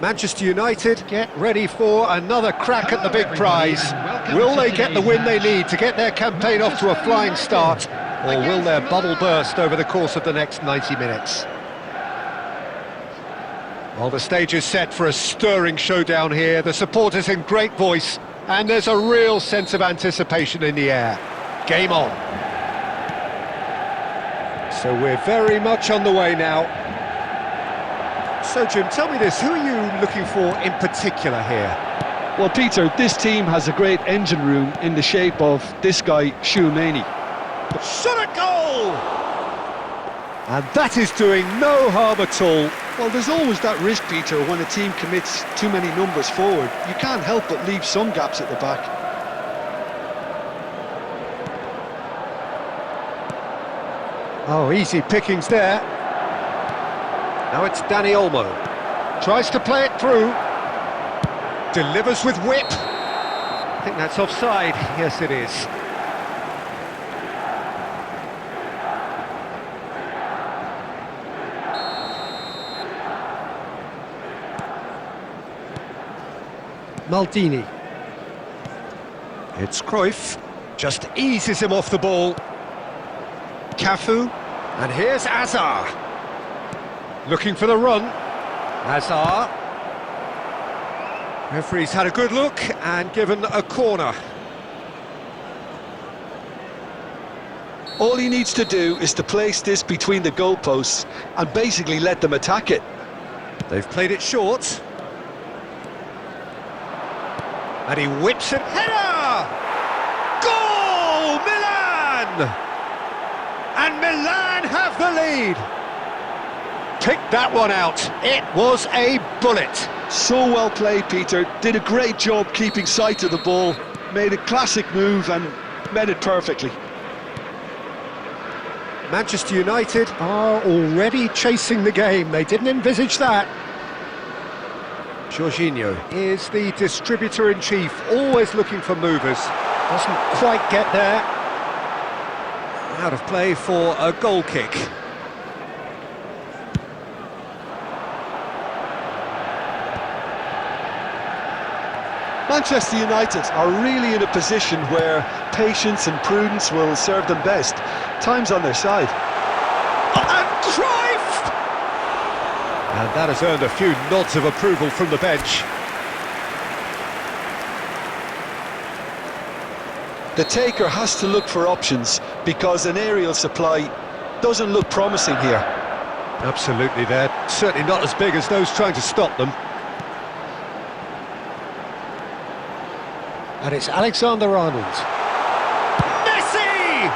Manchester United get ready for another crack at the big prize. Will they get the win they need to get their campaign off to a flying start, or will their bubble burst over the course of the next 90 minutes? Well, the stage is set for a stirring showdown here. The supporters in great voice, and there's a real sense of anticipation in the air. Game on. So we're very much on the way now. So, Jim, tell me this, who are you looking for in particular here? Well, Peter, this team has a great engine room in the shape of this guy, Tchouaméni. Shot a goal! And that is doing no harm at all. Well, there's always that risk, Peter, when a team commits too many numbers forward. You can't help but leave some gaps at the back. Oh, easy pickings there. Now it's Dani Olmo. Tries to play it through. Delivers with whip. I think that's offside. Yes, it is. Maldini. It's Cruyff. Just eases him off the ball. Cafu. And here's Azar. Looking for the run. Azar. Referee's had a good look and given a corner. All he needs to do is to place this between the goalposts and basically let them attack it. They've played it short. And he whips it. Header! Goal! Milan! And Milan have the lead. Picked that one out. It was a bullet. So well played, Peter. Did a great job keeping sight of the ball. Made a classic move and met it perfectly. Manchester United are already chasing the game. They didn't envisage that. Jorginho is the distributor-in-chief, always looking for movers. Doesn't quite get there. Out of play for a goal kick. Manchester United are really in a position where patience and prudence will serve them best. Time's on their side. And Cruyff! And that has earned a few nods of approval from the bench. The taker has to look for options because an aerial supply doesn't look promising here. Absolutely, they're certainly not as big as those trying to stop them. And it's Alexander-Arnold. Messi!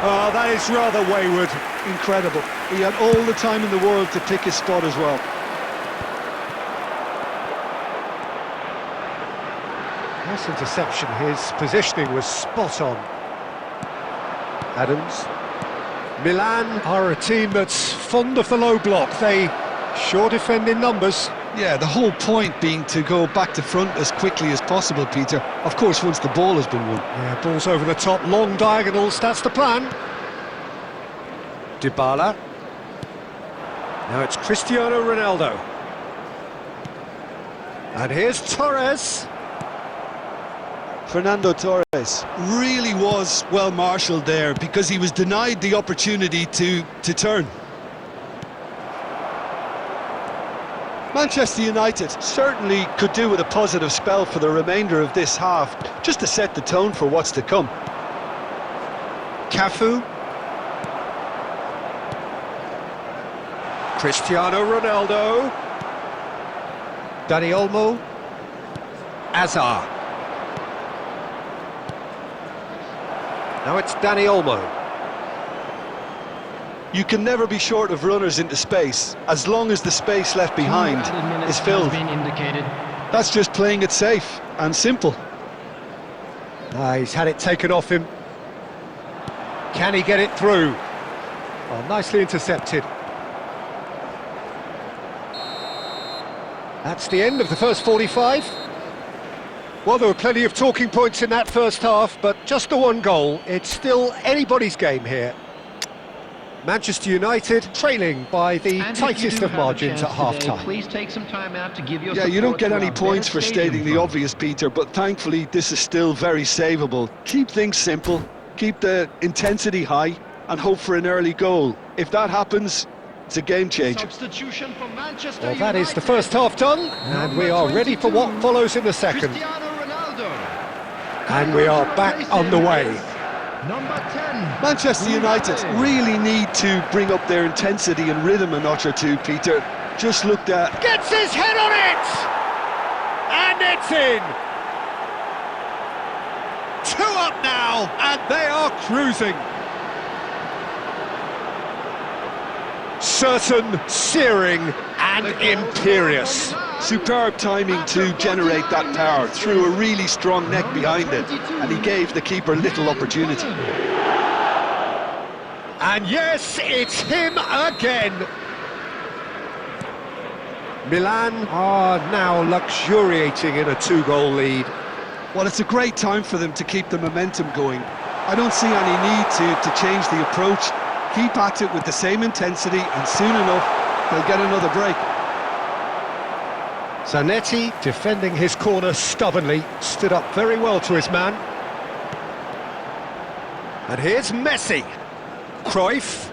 Oh, that is rather wayward. Incredible. He had all the time in the world to pick his spot as well. Nice interception. His positioning was spot on. Adams. Milan are a team that's fond of the low block. They sure defend in numbers. Yeah, the whole point being to go back to front as quickly as possible, Peter. Of course, once the ball has been won. Yeah, ball's over the top, long diagonals, that's the plan. Dybala. Now it's Cristiano Ronaldo. And here's Torres. Fernando Torres really was well marshalled there because he was denied the opportunity to turn. Manchester United certainly could do with a positive spell for the remainder of this half, just to set the tone for what's to come. Cafu. Cristiano Ronaldo. Dani Olmo. Azar. Now it's Dani Olmo. You can never be short of runners into space, as long as the space left behind is filled. That's just playing it safe and simple. He's had it taken off him. Can he get it through? Oh, nicely intercepted. That's the end of the first 45. Well, there were plenty of talking points in that first half, but just the one goal. It's still anybody's game here. Manchester United trailing by the tightest of margins at half-time. Please take some time out to give your Yeah, you don't get any support to our points for better stating stadium the fund. obvious, Peter, but thankfully this is still very savable. Keep things simple, keep the intensity high, and hope for an early goal. If that happens, it's a game changer. Substitution for Manchester Well, that is the United. first half done, and we are ready for what follows in the second. Cristiano Ronaldo. And we are back on the way. Number 10. Manchester United really need to bring up their intensity and rhythm a notch or two, Peter. Just looked at... Gets his head on it! And it's in! 2 up now, and they are cruising. Certain, searing, and imperious. Superb timing to generate that power, threw a really strong neck behind it, and he gave the keeper little opportunity. And yes, it's him again. Milan are now luxuriating in a 2-goal lead. Well, it's a great time for them to keep the momentum going. I don't see any need to change the approach. Keep at it with the same intensity, and soon enough, they'll get another break. Zanetti, defending his corner stubbornly, stood up very well to his man. And here's Messi. Cruyff.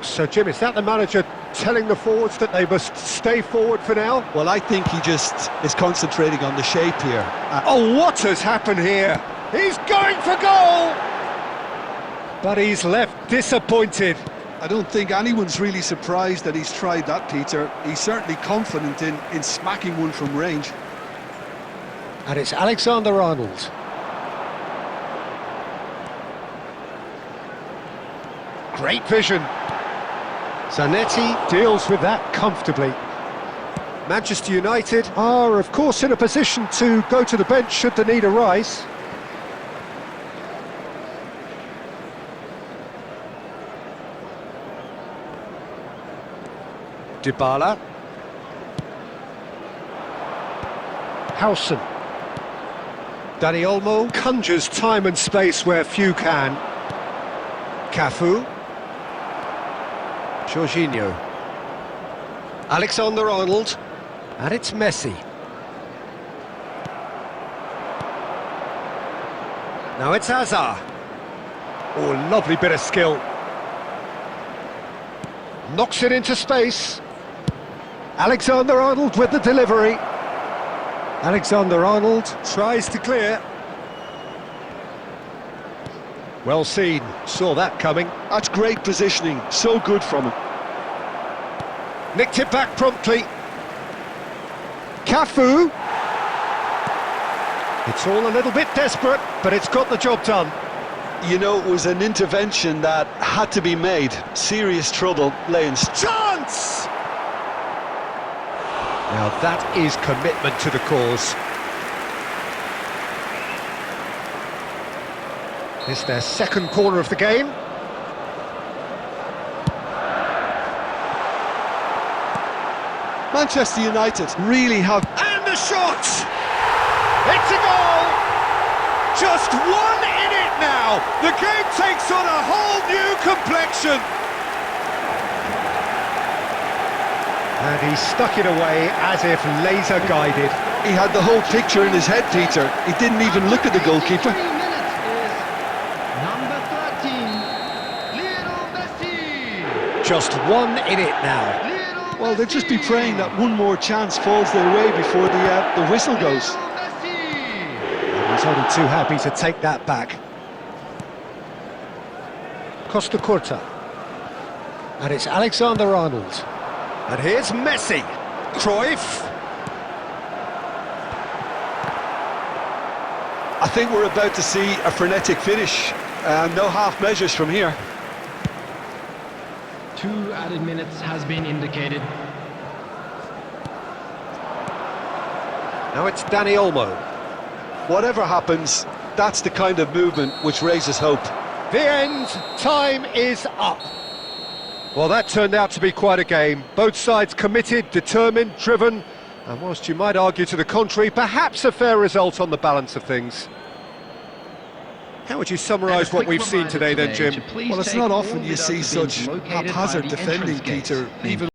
So, Jim, is that the manager telling the forwards that they must stay forward for now? Well, I think he just is concentrating on the shape here. Oh, what has happened here? He's going for goal! But he's left disappointed. I don't think anyone's really surprised that he's tried that, Peter. He's certainly confident in smacking one from range. And it's Alexander-Arnold. Great vision. Zanetti deals with that comfortably. Manchester United are, of course, in a position to go to the bench should the need arise. Dybala. Howson. Dani Olmo conjures time and space where few can. Cafu. Jorginho. Alexander-Arnold. And it's Messi. Now it's Hazard. Oh, lovely bit of skill. Knocks it into space. Alexander-Arnold with the delivery. Alexander-Arnold tries to clear. Well seen, saw that coming. That's great positioning, so good from him. Nicked it back promptly. Cafu. It's all a little bit desperate, but it's got the job done. You know, it was an intervention that had to be made. Serious trouble, Lanes. Chance! Now that is commitment to the cause. It's their second corner of the game. Manchester United really have... And the shot! It's a goal! Just one in it now! The game takes on a whole new complexion! And he stuck it away as if laser-guided. He had the whole picture in his head, Peter. He didn't even look at the goalkeeper. Number 13, Lionel Messi. Just one in it now. Well, they'll just be praying that one more chance falls their way before the whistle goes. And he's only too happy to take that back. Costa Curta. And it's Alexander-Arnold. And here's Messi. Cruyff. I think we're about to see a frenetic finish. No half measures from here. 2 added minutes has been indicated. Now it's Dani Olmo. Whatever happens, that's the kind of movement which raises hope. The end. Time is up. Well, that turned out to be quite a game. Both sides committed, determined, driven, and whilst you might argue to the contrary, perhaps a fair result on the balance of things. How would you summarise what we've seen today then, Jim? Well, it's not often you see such haphazard defending, Peter, even